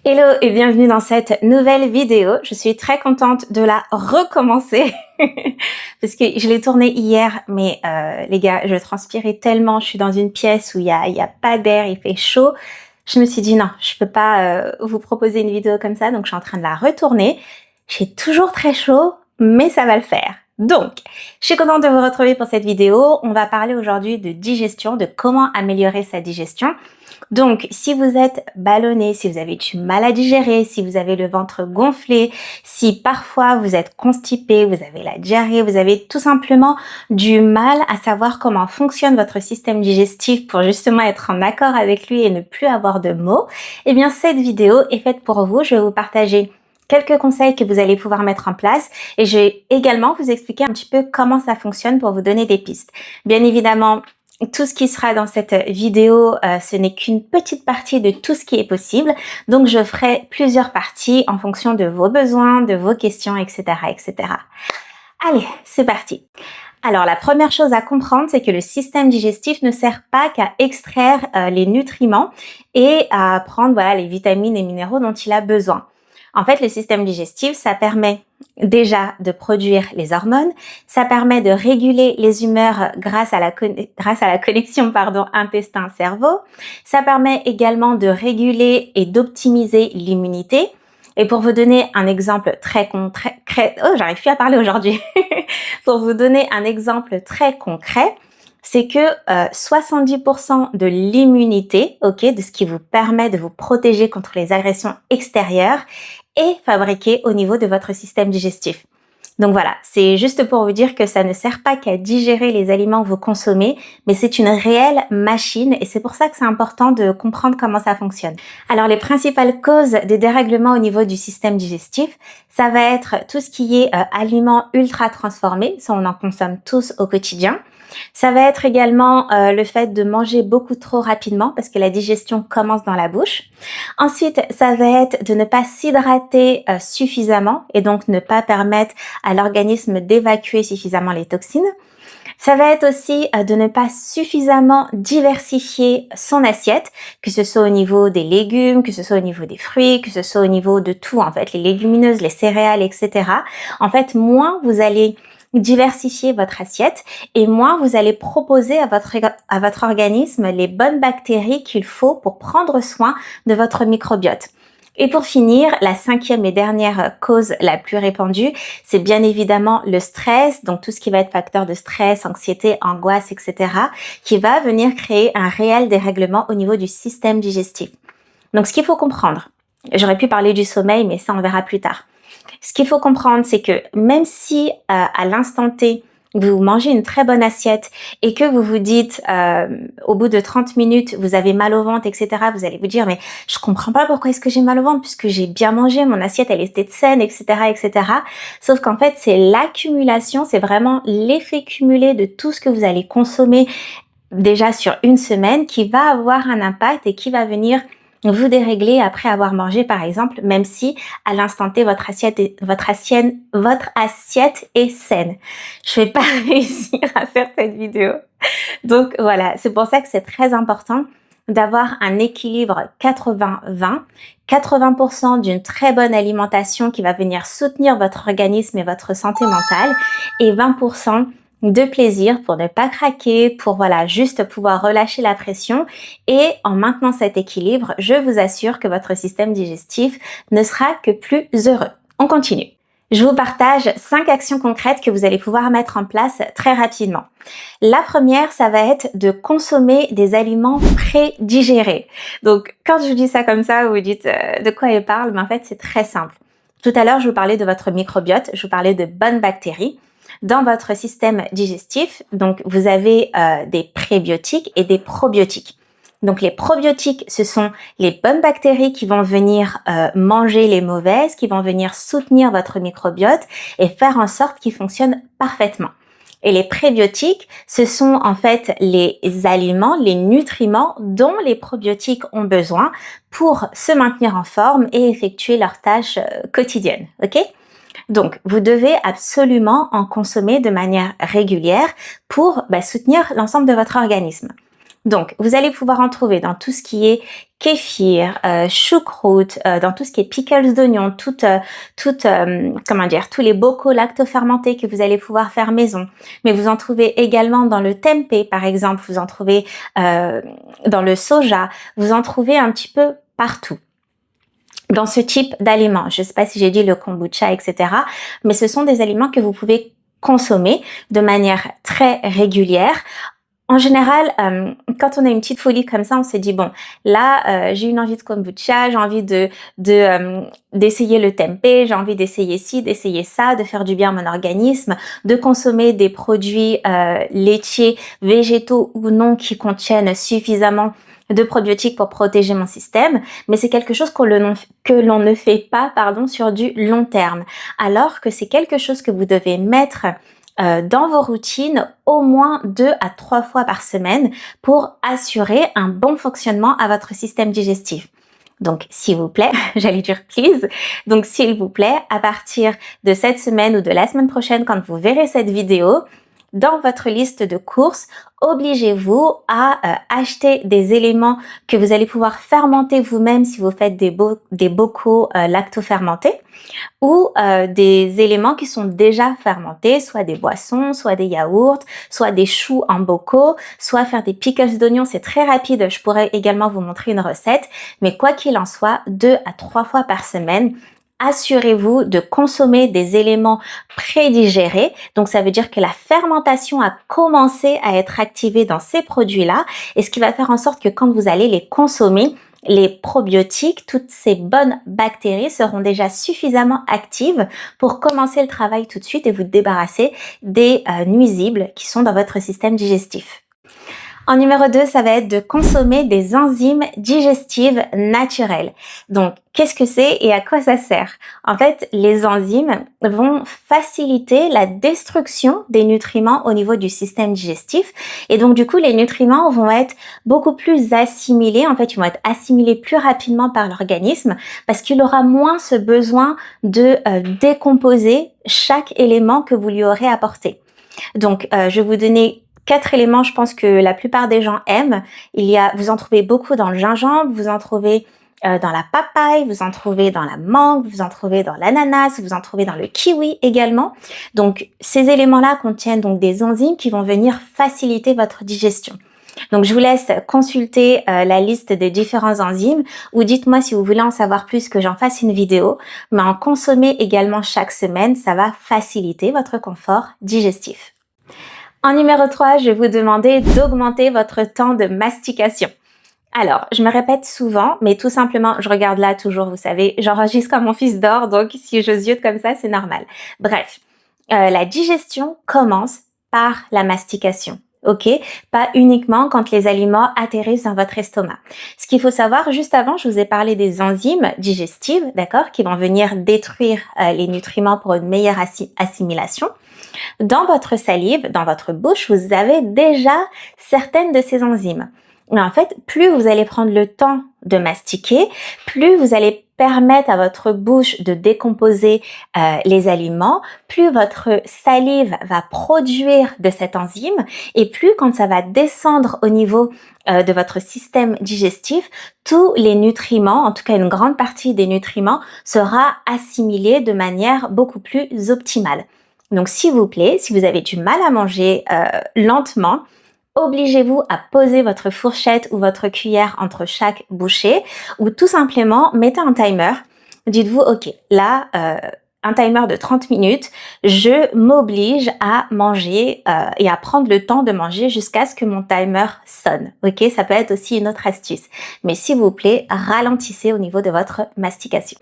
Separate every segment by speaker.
Speaker 1: Hello et bienvenue dans cette nouvelle vidéo. Je suis très contente de la recommencer parce que je l'ai tournée hier, mais les gars, je transpirais tellement. Je suis dans une pièce où il y a pas d'air, il fait chaud. Je me suis dit non, je peux pas vous proposer une vidéo comme ça, donc je suis en train de la retourner. J'ai toujours très chaud, mais ça va le faire. Donc, je suis contente de vous retrouver pour cette vidéo. On va parler aujourd'hui de digestion, de comment améliorer sa digestion. Donc, si vous êtes ballonné, si vous avez du mal à digérer, si vous avez le ventre gonflé, si parfois vous êtes constipé, vous avez la diarrhée, vous avez tout simplement du mal à savoir comment fonctionne votre système digestif pour justement être en accord avec lui et ne plus avoir de maux, eh bien cette vidéo est faite pour vous. Je vais vous partager quelques conseils que vous allez pouvoir mettre en place et je vais également vous expliquer un petit peu comment ça fonctionne pour vous donner des pistes. Bien évidemment, tout ce qui sera dans cette vidéo, ce n'est qu'une petite partie de tout ce qui est possible. Donc, je ferai plusieurs parties en fonction de vos besoins, de vos questions, etc., etc. Allez, c'est parti. Alors, la première chose à comprendre, c'est que le système digestif ne sert pas qu'à extraire les nutriments et à prendre les vitamines et minéraux dont il a besoin. En fait, le système digestif, ça permet déjà de produire les hormones, ça permet de réguler les humeurs grâce à la connexion intestin-cerveau, ça permet également de réguler et d'optimiser l'immunité. Et pour vous donner un exemple très concret, j'arrive plus à parler aujourd'hui. Pour vous donner un exemple très concret, c'est que 70% de l'immunité, de ce qui vous permet de vous protéger contre les agressions extérieures, est fabriqué au niveau de votre système digestif. Donc voilà, c'est juste pour vous dire que ça ne sert pas qu'à digérer les aliments que vous consommez, mais c'est une réelle machine et c'est pour ça que c'est important de comprendre comment ça fonctionne. Alors les principales causes des dérèglements au niveau du système digestif, ça va être tout ce qui est aliments ultra transformés, ça on en consomme tous au quotidien. Ça va être également le fait de manger beaucoup trop rapidement parce que la digestion commence dans la bouche. Ensuite, ça va être de ne pas s'hydrater suffisamment et donc ne pas permettre à l'organisme d'évacuer suffisamment les toxines. Ça va être aussi de ne pas suffisamment diversifier son assiette, que ce soit au niveau des légumes, que ce soit au niveau des fruits, que ce soit au niveau de tout en fait, les légumineuses, les céréales, etc. En fait, moins vous allez diversifier votre assiette et moins vous allez proposer à votre organisme les bonnes bactéries qu'il faut pour prendre soin de votre microbiote. Et pour finir, la cinquième et dernière cause la plus répandue, c'est bien évidemment le stress, donc tout ce qui va être facteur de stress, anxiété, angoisse, etc., qui va venir créer un réel dérèglement au niveau du système digestif. Donc ce qu'il faut comprendre, j'aurais pu parler du sommeil, mais ça on verra plus tard. Ce qu'il faut comprendre, c'est que même si à l'instant T, vous mangez une très bonne assiette et que vous vous dites au bout de 30 minutes, vous avez mal au ventre, etc., vous allez vous dire, mais je comprends pas pourquoi est-ce que j'ai mal au ventre puisque j'ai bien mangé, mon assiette, elle était saine, etc., etc. Sauf qu'en fait, c'est l'accumulation, c'est vraiment l'effet cumulé de tout ce que vous allez consommer déjà sur une semaine qui va avoir un impact et qui va venir vous dérégler après avoir mangé par exemple, même si à l'instant T votre assiette est saine. Je vais pas réussir à faire cette vidéo. Donc voilà, c'est pour ça que c'est très important d'avoir un équilibre 80-20, 80% d'une très bonne alimentation qui va venir soutenir votre organisme et votre santé mentale et 20% de plaisir pour ne pas craquer, pour juste pouvoir relâcher la pression et en maintenant cet équilibre, je vous assure que votre système digestif ne sera que plus heureux. On continue. Je vous partage 5 actions concrètes que vous allez pouvoir mettre en place très rapidement. La première, ça va être de consommer des aliments pré-digérés. Donc, quand je dis ça comme ça, vous vous dites de quoi il parle, mais en fait, c'est très simple. Tout à l'heure, je vous parlais de votre microbiote, je vous parlais de bonnes bactéries. Dans votre système digestif, donc vous avez des prébiotiques et des probiotiques. Donc les probiotiques, ce sont les bonnes bactéries qui vont venir manger les mauvaises, qui vont venir soutenir votre microbiote et faire en sorte qu'il fonctionne parfaitement. Et les prébiotiques, ce sont en fait les aliments, les nutriments dont les probiotiques ont besoin pour se maintenir en forme et effectuer leurs tâches quotidiennes. Ok ? Donc, vous devez absolument en consommer de manière régulière pour soutenir l'ensemble de votre organisme. Donc, vous allez pouvoir en trouver dans tout ce qui est kéfir, choucroute, dans tout ce qui est pickles d'oignons, comment dire, tous les bocaux lactofermentés que vous allez pouvoir faire maison. Mais vous en trouvez également dans le tempeh, par exemple, vous en trouvez dans le soja, vous en trouvez un petit peu partout dans ce type d'aliments. Je ne sais pas si j'ai dit le kombucha, etc. Mais ce sont des aliments que vous pouvez consommer de manière très régulière. En général, quand on a une petite folie comme ça, on se dit bon, là, j'ai une envie de kombucha, j'ai envie d'essayer le tempeh, j'ai envie d'essayer ci, d'essayer ça, de faire du bien à mon organisme, de consommer des produits laitiers, végétaux ou non qui contiennent suffisamment de probiotiques pour protéger mon système, mais c'est quelque chose que l'on ne fait pas, sur du long terme, alors que c'est quelque chose que vous devez mettre dans vos routines au moins 2 à 3 fois par semaine pour assurer un bon fonctionnement à votre système digestif. Donc, s'il vous plaît, j'allais dire please, donc s'il vous plaît, à partir de cette semaine ou de la semaine prochaine, quand vous verrez cette vidéo, dans votre liste de courses, obligez-vous à acheter des éléments que vous allez pouvoir fermenter vous-même si vous faites des bocaux lactofermentés ou des éléments qui sont déjà fermentés, soit des boissons, soit des yaourts, soit des choux en bocaux, soit faire des pickles d'oignons, c'est très rapide, je pourrais également vous montrer une recette, mais quoi qu'il en soit, 2 à 3 fois par semaine, assurez-vous de consommer des éléments prédigérés. Donc, ça veut dire que la fermentation a commencé à être activée dans ces produits-là et ce qui va faire en sorte que quand vous allez les consommer, les probiotiques, toutes ces bonnes bactéries seront déjà suffisamment actives pour commencer le travail tout de suite et vous débarrasser des nuisibles qui sont dans votre système digestif. En numéro 2, ça va être de consommer des enzymes digestives naturelles. Donc, qu'est-ce que c'est et à quoi ça sert? En fait, les enzymes vont faciliter la destruction des nutriments au niveau du système digestif. Et donc, du coup, les nutriments vont être beaucoup plus assimilés. En fait, ils vont être assimilés plus rapidement par l'organisme parce qu'il aura moins ce besoin de décomposer chaque élément que vous lui aurez apporté. Donc, je vais vous donner 4 éléments, je pense que la plupart des gens aiment. Vous en trouvez beaucoup dans le gingembre, vous en trouvez dans la papaye, vous en trouvez dans la mangue, vous en trouvez dans l'ananas, vous en trouvez dans le kiwi également. Donc, ces éléments-là contiennent donc des enzymes qui vont venir faciliter votre digestion. Donc, je vous laisse consulter la liste des différents enzymes ou dites-moi si vous voulez en savoir plus que j'en fasse une vidéo. Mais en consommer également chaque semaine, ça va faciliter votre confort digestif. En numéro 3, je vais vous demander d'augmenter votre temps de mastication. Alors, je me répète souvent, mais tout simplement, je regarde là toujours, vous savez, j'enregistre quand mon fils dort, donc si je ziote comme ça, c'est normal. Bref, la digestion commence par la mastication. Ok, pas uniquement quand les aliments atterrissent dans votre estomac. Ce qu'il faut savoir, juste avant, je vous ai parlé des enzymes digestives, d'accord, qui vont venir détruire les nutriments pour une meilleure assimilation. Dans votre salive, dans votre bouche, vous avez déjà certaines de ces enzymes. Mais en fait, plus vous allez prendre le temps de mastiquer, plus vous allez permettre à votre bouche de décomposer les aliments, plus votre salive va produire de cette enzyme et plus quand ça va descendre au niveau de votre système digestif, tous les nutriments, en tout cas une grande partie des nutriments, sera assimilée de manière beaucoup plus optimale. Donc, s'il vous plaît, si vous avez du mal à manger lentement, obligez-vous à poser votre fourchette ou votre cuillère entre chaque bouchée ou tout simplement mettez un timer. Dites-vous, ok, là, un timer de 30 minutes, je m'oblige à manger et à prendre le temps de manger jusqu'à ce que mon timer sonne. Ok, ça peut être aussi une autre astuce. Mais s'il vous plaît, ralentissez au niveau de votre mastication.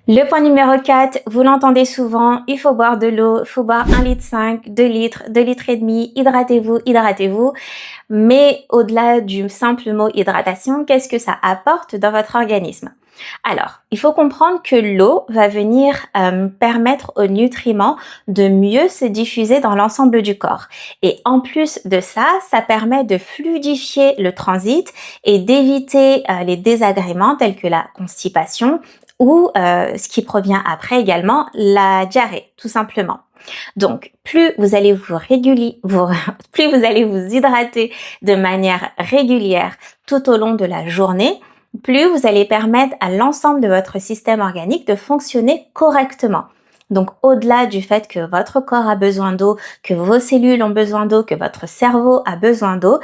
Speaker 1: Le point numéro 4, vous l'entendez souvent, il faut boire de l'eau, il faut boire 1,5 litre, 2 litres, 2 litres et demi, hydratez-vous. Mais au-delà du simple mot hydratation, qu'est-ce que ça apporte dans votre organisme? Alors, il faut comprendre que l'eau va venir permettre aux nutriments de mieux se diffuser dans l'ensemble du corps. Et en plus de ça, ça permet de fluidifier le transit et d'éviter les désagréments tels que la constipation ou ce qui provient après également, la diarrhée, tout simplement. Donc, plus vous allez plus vous allez vous hydrater de manière régulière tout au long de la journée, plus vous allez permettre à l'ensemble de votre système organique de fonctionner correctement. Donc, au-delà du fait que votre corps a besoin d'eau, que vos cellules ont besoin d'eau, que votre cerveau a besoin d'eau,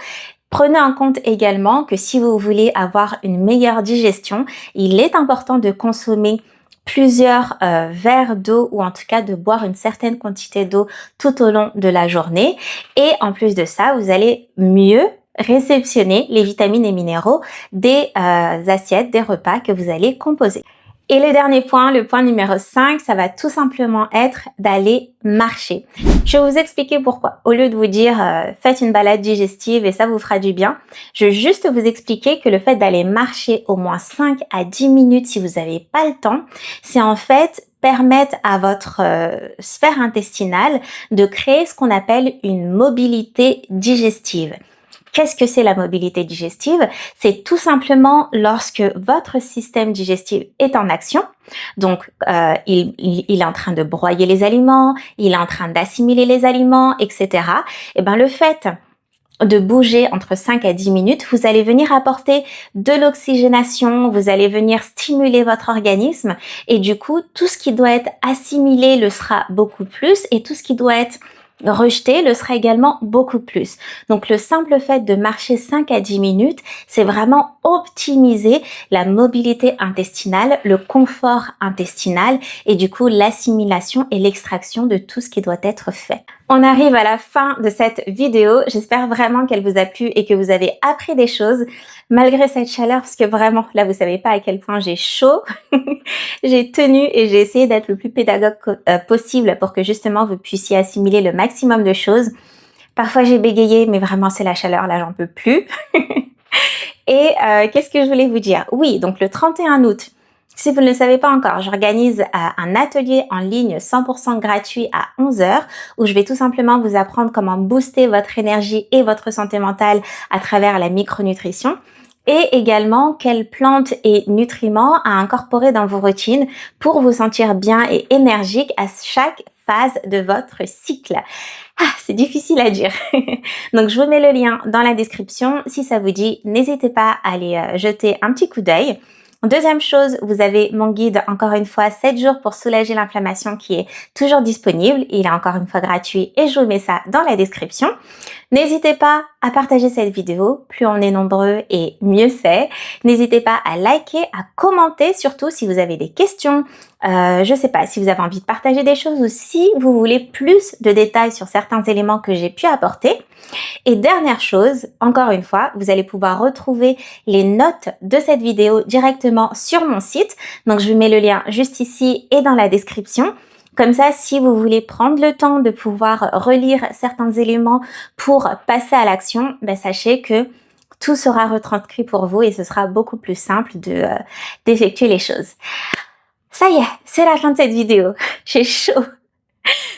Speaker 1: prenez en compte également que si vous voulez avoir une meilleure digestion, il est important de consommer plusieurs verres d'eau ou en tout cas de boire une certaine quantité d'eau tout au long de la journée. Et en plus de ça, vous allez mieux réceptionner les vitamines et minéraux des assiettes, des repas que vous allez composer. Et le dernier point, le point numéro 5, ça va tout simplement être d'aller marcher. Je vais vous expliquer pourquoi. Au lieu de vous dire faites une balade digestive et ça vous fera du bien, je vais juste vous expliquer que le fait d'aller marcher au moins 5 à 10 minutes si vous n'avez pas le temps, c'est en fait permettre à votre sphère intestinale de créer ce qu'on appelle une mobilité digestive. Qu'est-ce que c'est la mobilité digestive? C'est tout simplement lorsque votre système digestif est en action, donc il est en train de broyer les aliments, il est en train d'assimiler les aliments, etc. Et ben le fait de bouger entre 5 à 10 minutes, vous allez venir apporter de l'oxygénation, vous allez venir stimuler votre organisme et du coup, tout ce qui doit être assimilé le sera beaucoup plus et tout ce qui doit être rejeté le sera également beaucoup plus. Donc le simple fait de marcher 5 à 10 minutes, c'est vraiment optimiser la mobilité intestinale, le confort intestinal et du coup l'assimilation et l'extraction de tout ce qui doit être fait. On arrive à la fin de cette vidéo. J'espère vraiment qu'elle vous a plu et que vous avez appris des choses malgré cette chaleur parce que vraiment, là, vous savez pas à quel point j'ai chaud. J'ai tenu et j'ai essayé d'être le plus pédagogue possible pour que justement vous puissiez assimiler le maximum de choses. Parfois, j'ai bégayé, mais vraiment, c'est la chaleur. Là, j'en peux plus. Et qu'est-ce que je voulais vous dire? Oui, donc le 31 août, si vous ne le savez pas encore, j'organise un atelier en ligne 100% gratuit à 11h où je vais tout simplement vous apprendre comment booster votre énergie et votre santé mentale à travers la micronutrition et également quelles plantes et nutriments à incorporer dans vos routines pour vous sentir bien et énergique à chaque phase de votre cycle. Ah, c'est difficile à dire. Donc, je vous mets le lien dans la description. Si ça vous dit, n'hésitez pas à aller jeter un petit coup d'œil. Deuxième chose, vous avez mon guide, encore une fois, 7 jours pour soulager l'inflammation qui est toujours disponible. Il est encore une fois gratuit et je vous mets ça dans la description. N'hésitez pas à partager cette vidéo, plus on est nombreux et mieux c'est. N'hésitez pas à liker, à commenter, surtout si vous avez des questions. Je sais pas, si vous avez envie de partager des choses ou si vous voulez plus de détails sur certains éléments que j'ai pu apporter. Et dernière chose, encore une fois, vous allez pouvoir retrouver les notes de cette vidéo directement sur mon site. Donc, je vous mets le lien juste ici et dans la description. Comme ça, si vous voulez prendre le temps de pouvoir relire certains éléments pour passer à l'action, ben, sachez que tout sera retranscrit pour vous et ce sera beaucoup plus simple d'effectuer les choses. Ça y est, c'est la fin de cette vidéo. J'ai chaud.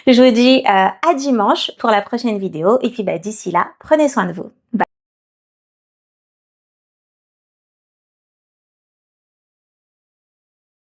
Speaker 1: Je vous dis à dimanche pour la prochaine vidéo et puis bah, d'ici là, prenez soin de vous. Bye.